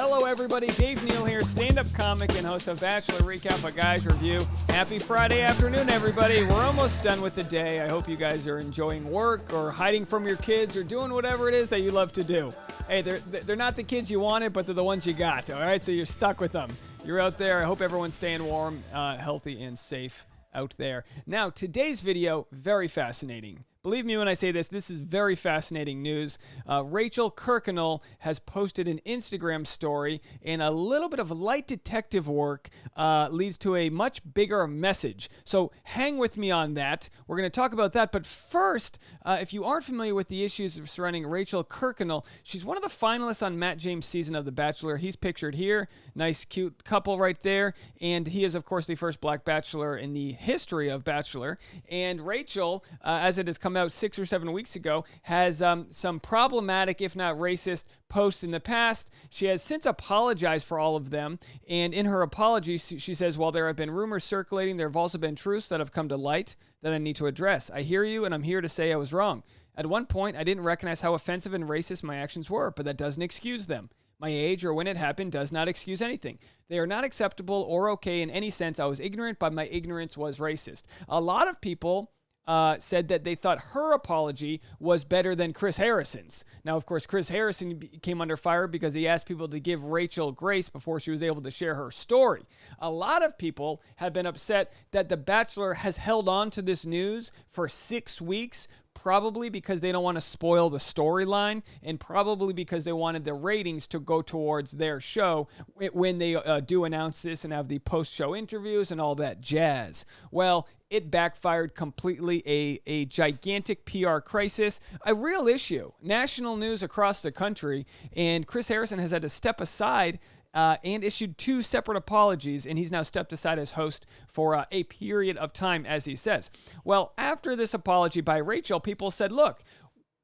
Hello, everybody. Dave Neal here, stand-up comic and host of Bachelor Recap, a Guy's Review. Happy Friday afternoon, everybody. We're almost done with the day. I hope you guys are enjoying work or hiding from your kids or doing whatever it is that you love to do. Hey, they're not the kids you wanted, but they're the ones you got, all right? So you're stuck with them. You're out there. I hope everyone's staying warm, healthy, and safe out there. Now, today's video, very fascinating. Believe me when I say this is very fascinating news. Rachael Kirkconnell has posted an Instagram story, and a little bit of light detective work leads to a much bigger message. So hang with me on that. We're going to talk about that. But first, if you aren't familiar with the issues surrounding Rachael Kirkconnell, she's one of the finalists on Matt James' season of The Bachelor. He's pictured here. Nice, cute couple right there. And he is, of course, the first black bachelor in the history of Bachelor. And Rachael, as it has come out 6 or 7 weeks ago, has some problematic, if not racist, posts in the past. She has since apologized for all of them, and in her apology, she says, while there have been rumors circulating, there have also been truths that have come to light that I need to address. I hear you, and I'm here to say I was wrong. At one point, I didn't recognize how offensive and racist my actions were, but that doesn't excuse them. My age or when it happened does not excuse anything. They are not acceptable or okay in any sense. I was ignorant, but my ignorance was racist. A lot of people said that they thought her apology was better than Chris Harrison's. Now, of course, Chris Harrison came under fire because he asked people to give Rachael grace before she was able to share her story. A lot of people have been upset that The Bachelor has held on to this news for 6 weeks, probably because they don't want to spoil the storyline, and probably because they wanted the ratings to go towards their show when they do announce this and have the post-show interviews and all that jazz. Well, it backfired completely, a gigantic PR crisis, a real issue, national news across the country, and Chris Harrison has had to step aside and issued 2 separate apologies, and he's now stepped aside as host for a period of time, as he says. Well, after this apology by Rachael, people said, look,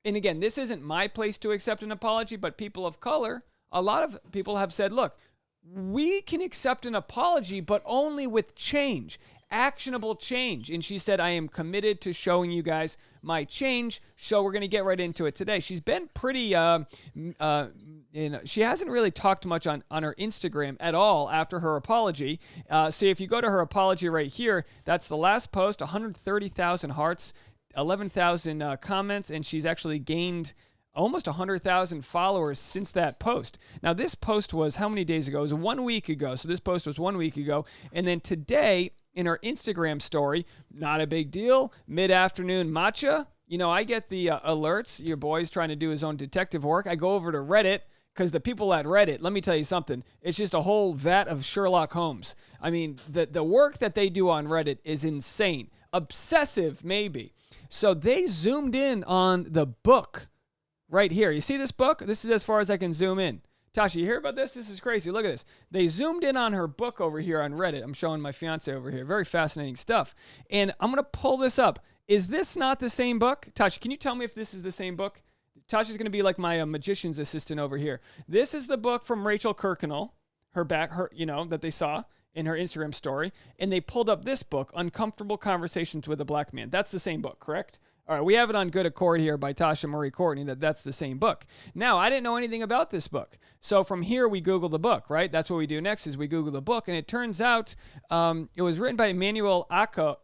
and again, this isn't my place to accept an apology, but people of color, a lot of people have said, look, we can accept an apology, but only with change. Actionable change. And she said, I am committed to showing you guys my change. So we're going to get right into it today. She's been pretty, she hasn't really talked much on her Instagram at all after her apology. So if you go to her apology right here, that's the last post, 130,000 hearts, 11,000 comments, and she's actually gained almost 100,000 followers since that post. Now, this post was how many days ago? It was 1 week ago. So this post was 1 week ago. And then today, in her Instagram story, not a big deal, mid-afternoon matcha. You know, I get the alerts. Your boy's trying to do his own detective work. I go over to Reddit, because the people at Reddit, let me tell you something, it's just a whole vat of Sherlock Holmes. I mean, the work that they do on Reddit is insane. Obsessive, maybe. So they zoomed in on the book right here. You see this book? This is as far as I can zoom in. Tasha, you hear about this? This is crazy. Look at this. They zoomed in on her book over here on Reddit. I'm showing my fiance over here. Very fascinating stuff. And I'm going to pull this up. Is this not the same book? Tasha, can you tell me if this is the same book? Tasha's going to be like my magician's assistant over here. This is the book from Rachael Kirkconnell, that they saw in her Instagram story. And they pulled up this book, Uncomfortable Conversations with a Black Man. That's the same book, correct? All right, we have it on good accord here by Tasha Marie Courtney that's the same book. Now, I didn't know anything about this book. So from here, we Google the book, right? That's what we do next is we Google the book. And it turns out it was written by Emmanuel Acho,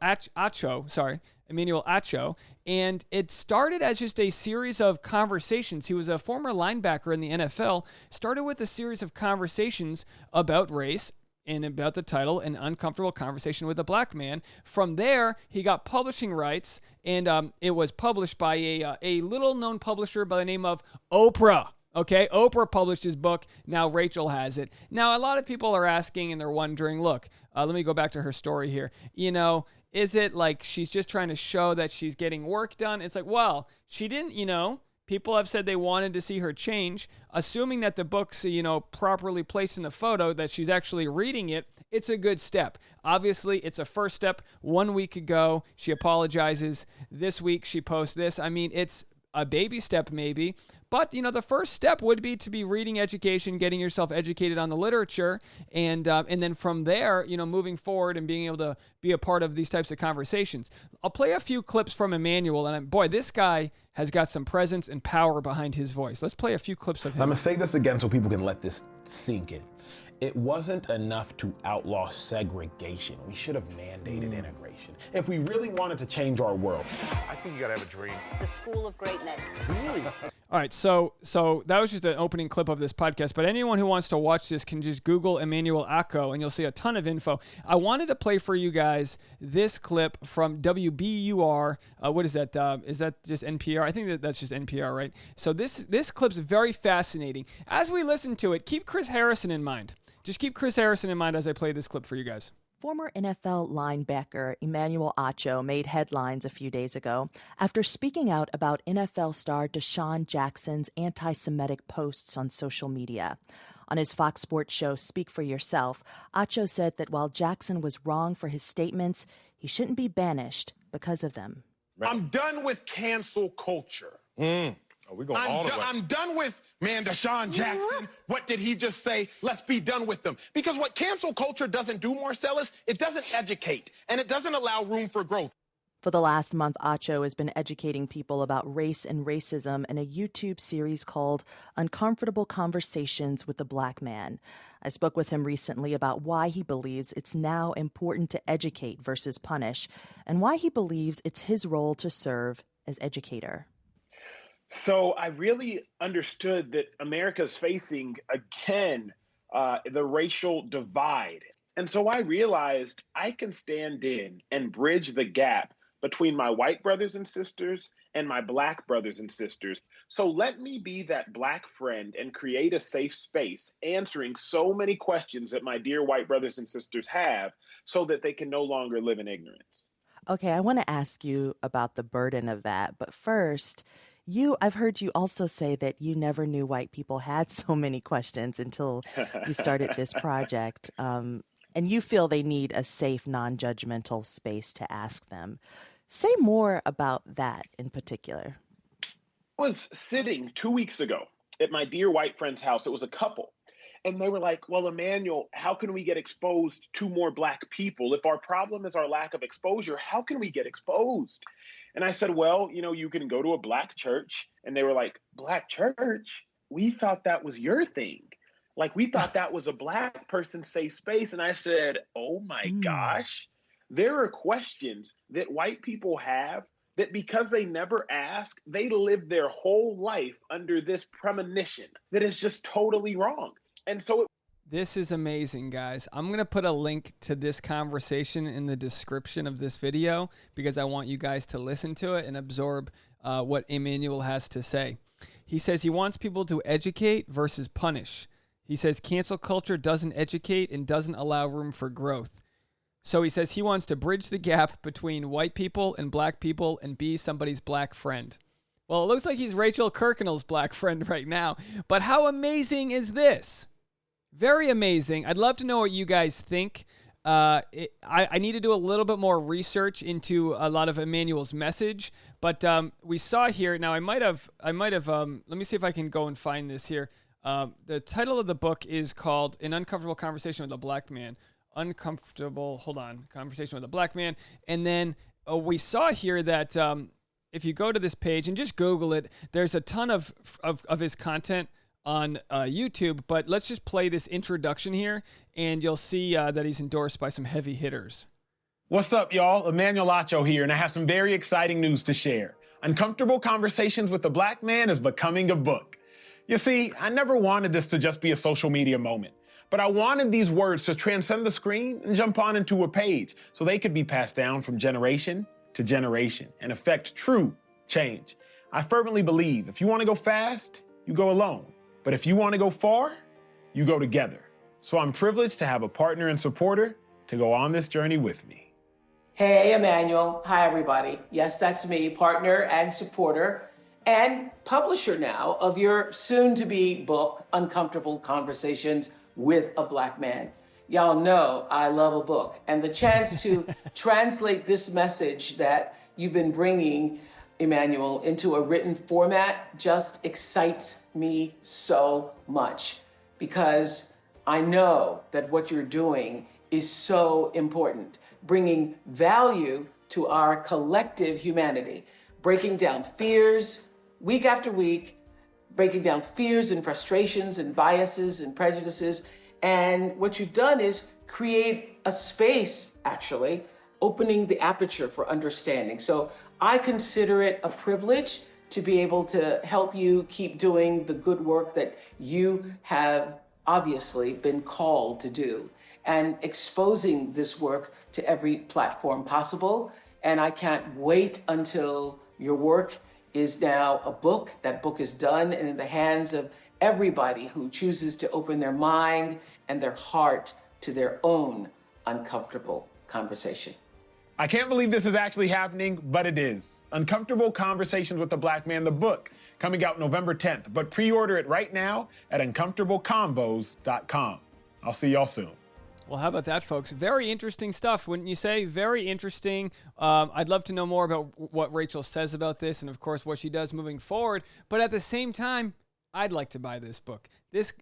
and it started as just a series of conversations. He was a former linebacker in the NFL, started with a series of conversations about race, and about the title, An Uncomfortable Conversation with a Black Man. From there, he got publishing rights, and it was published by a little-known publisher by the name of Oprah. Okay, Oprah published his book. Now Rachael has it. Now, a lot of people are asking, and they're wondering, look, let me go back to her story here. You know, is it like she's just trying to show that she's getting work done? It's like, well, she didn't, people have said they wanted to see her change. Assuming that the book's, properly placed in the photo, that she's actually reading it, it's a good step. Obviously, it's a first step. 1 week ago, she apologizes. This week, she posts this. I mean, it's a baby step maybe. But, the first step would be to be reading education, getting yourself educated on the literature, and then from there, moving forward and being able to be a part of these types of conversations. I'll play a few clips from Emmanuel, and boy, this guy has got some presence and power behind his voice. Let's play a few clips of him. I'm going to say this again so people can let this sink in. It wasn't enough to outlaw segregation. We should have mandated integration. If we really wanted to change our world, I think you gotta have a dream. The school of greatness. really. All right, so that was just an opening clip of this podcast, but anyone who wants to watch this can just Google Emmanuel Acho, and you'll see a ton of info. I wanted to play for you guys this clip from WBUR. What is that? Is that just NPR? I think that's just NPR, right? So this clip's very fascinating. As we listen to it, keep Chris Harrison in mind. Just keep Chris Harrison in mind as I play this clip for you guys. Former NFL linebacker Emmanuel Acho made headlines a few days ago after speaking out about NFL star Deshaun Jackson's anti-Semitic posts on social media. On his Fox Sports show, Speak for Yourself, Acho said that while Jackson was wrong for his statements, he shouldn't be banished because of them. I'm done with cancel culture. We're going all the way. I'm done with, Deshaun Jackson. What did he just say? Let's be done with them. Because what cancel culture doesn't do, Marcellus, it doesn't educate, and it doesn't allow room for growth. For the last month, Acho has been educating people about race and racism in a YouTube series called Uncomfortable Conversations with the Black Man. I spoke with him recently about why he believes it's now important to educate versus punish, and why he believes it's his role to serve as educator. So I really understood that America's facing, again, the racial divide. And so I realized I can stand in and bridge the gap between my white brothers and sisters and my black brothers and sisters. So let me be that black friend and create a safe space, answering so many questions that my dear white brothers and sisters have so that they can no longer live in ignorance. Okay, I want to ask you about the burden of that. But first, I've heard you also say that you never knew white people had so many questions until you started this project. And you feel they need a safe, non-judgmental space to ask them. Say more about that in particular. I was sitting 2 weeks ago at my dear white friend's house. It was a couple. And they were like, well, Emmanuel, how can we get exposed to more black people? If our problem is our lack of exposure, how can we get exposed? And I said, well, you can go to a black church. And they were like, black church? We thought that was your thing. Like, we thought that was a black person's safe space. And I said, oh my gosh, there are questions that white people have that because they never ask, they live their whole life under this premonition that is just totally wrong. And so This is amazing, guys. I'm going to put a link to this conversation in the description of this video because I want you guys to listen to it and absorb what Emmanuel has to say. He says he wants people to educate versus punish. He says cancel culture doesn't educate and doesn't allow room for growth. So he says he wants to bridge the gap between white people and black people and be somebody's black friend. Well, it looks like he's Rachael Kirkconnell's black friend right now. But how amazing is this? Very amazing. I'd love to know what you guys think. I need to do a little bit more research into a lot of Emmanuel's message, but we saw here. Now, I might have. Let me see if I can go and find this here. The title of the book is called "An Uncomfortable Conversation with a Black Man." Conversation with a Black Man, and then we saw here that if you go to this page and just Google it, there's a ton of his content on YouTube, but let's just play this introduction here, and you'll see that he's endorsed by some heavy hitters. What's up, y'all? Emmanuel Acho here, and I have some very exciting news to share. Uncomfortable Conversations with the Black Man is becoming a book. You see, I never wanted this to just be a social media moment, but I wanted these words to transcend the screen and jump on into a page so they could be passed down from generation to generation and affect true change. I fervently believe if you want to go fast, you go alone. But if you want to go far, you go together. So I'm privileged to have a partner and supporter to go on this journey with me. Hey, Emmanuel. Hi, everybody. Yes, that's me, partner and supporter and publisher now of your soon-to-be book, Uncomfortable Conversations with a Black Man. Y'all know I love a book, and the chance to translate this message that you've been bringing Emmanuel, into a written format just excites me so much because I know that what you're doing is so important, bringing value to our collective humanity, breaking down fears week after week, breaking down fears and frustrations and biases and prejudices. And what you've done is create a space, actually, opening the aperture for understanding. So I consider it a privilege to be able to help you keep doing the good work that you have obviously been called to do and exposing this work to every platform possible. And I can't wait until your work is now a book. That book is done and in the hands of everybody who chooses to open their mind and their heart to their own uncomfortable conversation. I can't believe this is actually happening, but it is. Uncomfortable Conversations with the Black Man, the book, coming out November 10th, but pre-order it right now at uncomfortableconvos.com. I'll see y'all soon. Well, how about that, folks? Very interesting stuff, wouldn't you say? Very interesting. I'd love to know more about what Rachael says about this and, of course, what she does moving forward. But at the same time, I'd like to buy this book. This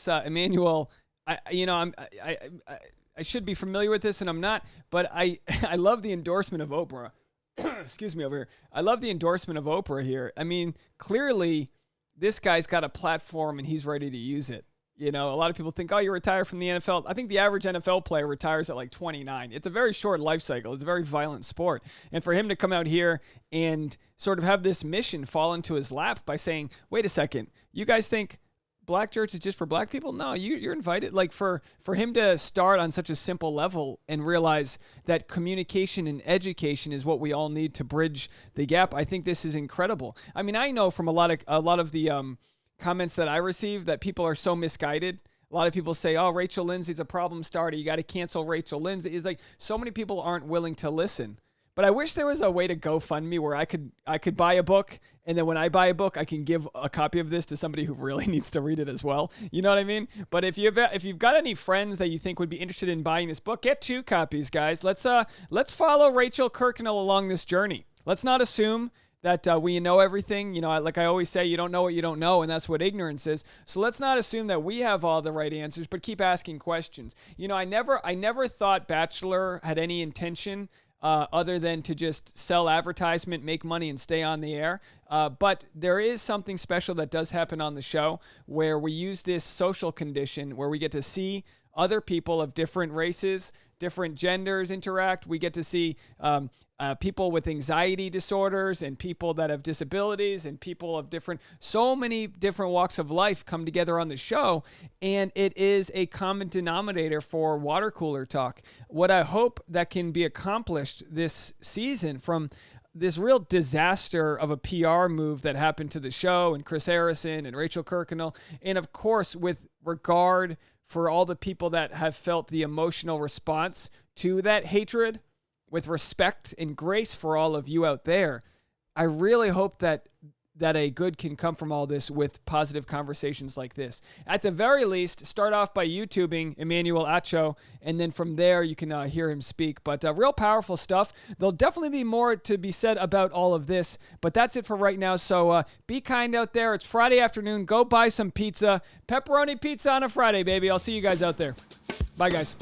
Emmanuel, I should be familiar with this, and I'm not, but I love the endorsement of Oprah. Excuse me over here. I love the endorsement of Oprah here. I mean, clearly, this guy's got a platform, and he's ready to use it. You know, a lot of people think, oh, you retire from the NFL. I think the average NFL player retires at like 29. It's a very short life cycle. It's a very violent sport. And for him to come out here and sort of have this mission fall into his lap by saying, wait a second, you guys think black church is just for black people? No, you're invited. Like for him to start on such a simple level and realize that communication and education is what we all need to bridge the gap. I think this is incredible. I mean, I know from a lot of the comments that I receive that people are so misguided. A lot of people say, oh, Rachel Lindsay's a problem starter. You got to cancel Rachael Lindsay. It's like so many people aren't willing to listen. But I wish there was a way to GoFundMe where I could buy a book, and then when I buy a book, I can give a copy of this to somebody who really needs to read it as well. You know what I mean? But if you've got any friends that you think would be interested in buying this book, get 2 copies, guys. Let's follow Rachael Kirkconnell along this journey. Let's not assume that we know everything. You know, like I always say, you don't know what you don't know, and that's what ignorance is. So let's not assume that we have all the right answers, but keep asking questions. You know, I never thought Bachelor had any intention other than to just sell advertisement, make money, and stay on the air. But there is something special that does happen on the show where we use this social condition where we get to see other people of different races, different genders interact. We get to see people with anxiety disorders and people that have disabilities and people of so many different walks of life come together on the show. And it is a common denominator for water cooler talk. What I hope that can be accomplished this season from this real disaster of a PR move that happened to the show and Chris Harrison and Rachael Kirkconnell. And of course, with regard for all the people that have felt the emotional response to that hatred, with respect and grace for all of you out there, I really hope that a good can come from all this with positive conversations like this. At the very least, start off by YouTubing Emmanuel Acho, and then from there you can hear him speak. But real powerful stuff. There'll definitely be more to be said about all of this, but that's it for right now. So be kind out there. It's Friday afternoon. Go buy some pizza. Pepperoni pizza on a Friday, baby. I'll see you guys out there. Bye, guys.